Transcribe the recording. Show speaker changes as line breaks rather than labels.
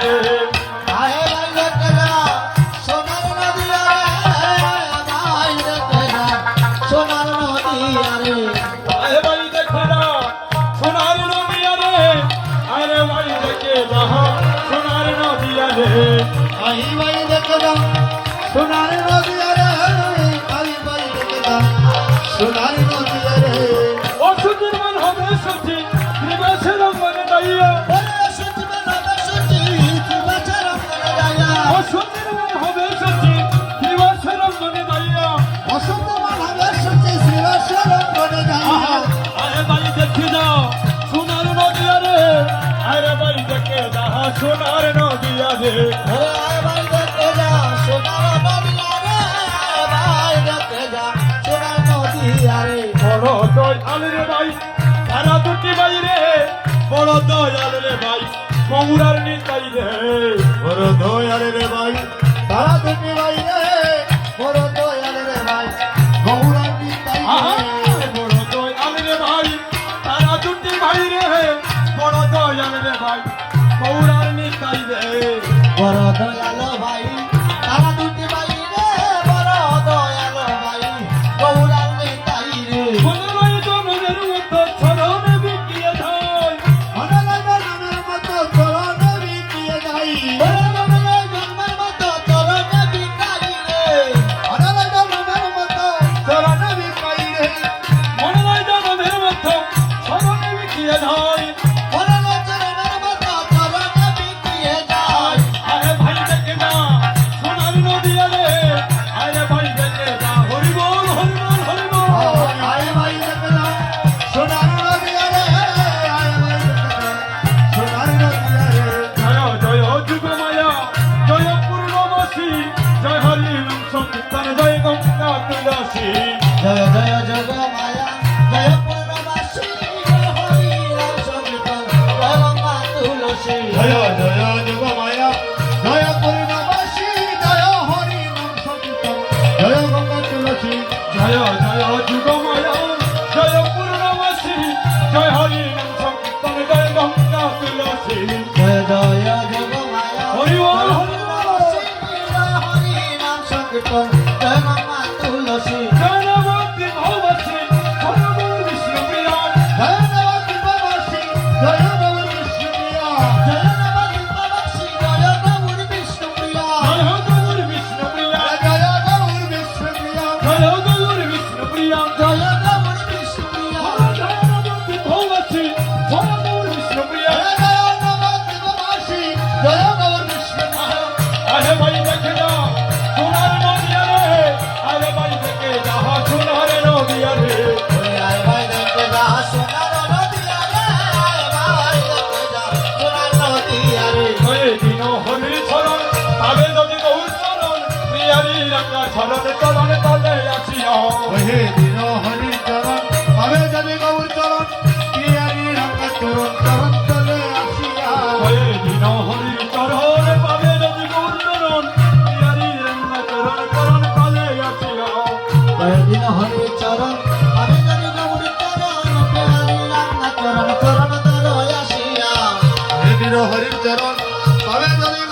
রে
আয় ভাই দেখে যা সোনার নদিয়া রে ভাই দেখে যা সোনার নদিয়া রে
আরে ভাই দেখে না সোনার নদিয়া রে আরে ভাই দেখে না সোনার নদিয়া রে
আই ভাই দেখে যা সোনার নদিয়া রে আই ভাই দেখে যা সোনার নদিয়া রে
ও সুন্দরবন হবে সত্যি ত্রিবাসের মনে দাইয়া
ওরে সত্যি বাবা সত্যি ত্রিবাসের মনে দাইয়া
ও সুন্দরবন হবে সত্যি ত্রিবাসের মনে দাইয়া
অসন্ত মানবে সত্যি ত্রিবাসের মনে দাইয়া
আরে ভাই দেখে যাও সোনার নদিয়া রে আরে ভাই দেখে যাও সোনার নদিয়া রে
ওরে আয় ভাই দেখে যা সোনার নদিয়া রে ভাই দেখে যা সোনার নদিয়া রে
বড় দয়াল রে ভাই তারা দুটি ভাই রে বড় দয়াল রে ভাই মৌরার নিতাই রে
বড় দয়াল রে ভাই তারা দুটি ভাই রে বড় দয়াল রে ভাই গৌরাঙ্গী তাই রে
বড় দয়াল রে ভাই তারা দুটি ভাই রে বড় দয়াল রে ভাই মৌরার নিতাই রে
বড় দয়াল ভাই তারা দুটি ভাই রে বড় দয়াল ভাই গৌরাঙ্গী তাই রে
মনে ভাই জনমের মতো ছড়নে বিকিয়ে যায়
অনলাইন নামের মতো চরণে বিকিয়ে যাই অনলাইন জন্মের মতো চরণে বিকাই রে অনলাইন জন্মের মতো চরণে বিকাই রে
মনে ভাই জনমের মতো ছড়নে বিকিয়ে যায়
অনলাইন জন্মের মতো চরণে বিকিয়ে যায়
আরে ভাই দেখে না সোনার নদিয়া রে আরে ভাই দেখে না হরি বল হরি বল হরি বল
আয় ভাই দেখে না সোনার নদিয়া রে আয় ভাই দেখে না সোনার নদিয়া রে
জয় জয় যুগ মায়া জয় পূর্ণবাসী জয় হরি নাম সংকীর্তন জয় গঙ্গা তুলসী
জয় জয় জগ মায়া জয় পূর্ণবাসী জয় হরি রাম সংকীর্তন জয় গঙ্গা তুলসী
জয় জয় যুগ মায়া
জয় পূর্ণবাসী জয় হরি নাম সংকীর্তন জয় গঙ্গা তুলসী
জয় জয় যুগ মায়া জয় পূর্ণবাসী জয় হরি নাম সংকীর্তন জয় গঙ্গা তুলসী
জয় জয় জগ মায়া
হরি বল হরি
পূর্ণবাসী জয় হরি নাম সংকীর্তন জয় গঙ্গা তুলসী
জয় নবদ্বীপ ভবাসী হরবর বিষ্ণু প্রিয়া
জয় নবদ্বীপবাসী জয় গৌর বিষ্ণুপ্রিয়া জয় নবদ্বীপবাসী জয় গৌর বিষ্ণুপ্রিয়া
জয় গৌর বিষ্ণু প্রিয়া
জয় গৌর বিষ্ণুপ্রিয়া
জয় গৌর বিষ্ণু প্রিয়া
জয় গৌর বিষ্ণুপ্রিয়া
জয় নবদ্বীপ ভবাসী হরবর বিষ্ণু প্রিয়া
জয় নবদ্বীপবাসী জয় গৌর বিষ্ণুপ্রিয়া
আরে ভাই দেখে যা সোনার নদিয়া রে আরে ভাই দেখে যা সোনার নদিয়া রে
আয় ভাই দেখে যা সোনার নদিয়া রে আয় ভাই দেখে যা সোনার নদিয়া রে
ওই দিন হরি চরণ তবে যদি গৌর চরণ প্রিয়ারি রাঙ্গা চরণ চরণ তলে আসিয়া
ওহে দিন হরি চরণ পাবে যদি গৌর চরণ প্রিয়ারি রঙ্গ চরণ চরণ তলে আসিয়া
ওই দিন হরি চরণ পাবে যদি গৌর চরণ প্রিয়ারি রাঙ্গা চরণ চরণ তলে আসিয়া
ওহে দিন হরি চরণ পাবে যদি গৌর চরণ প্রিয়ারি রঙ্গ চরণ চরণ তলে আসিয়া ওহে দিন হরি চরণ পাবে যদি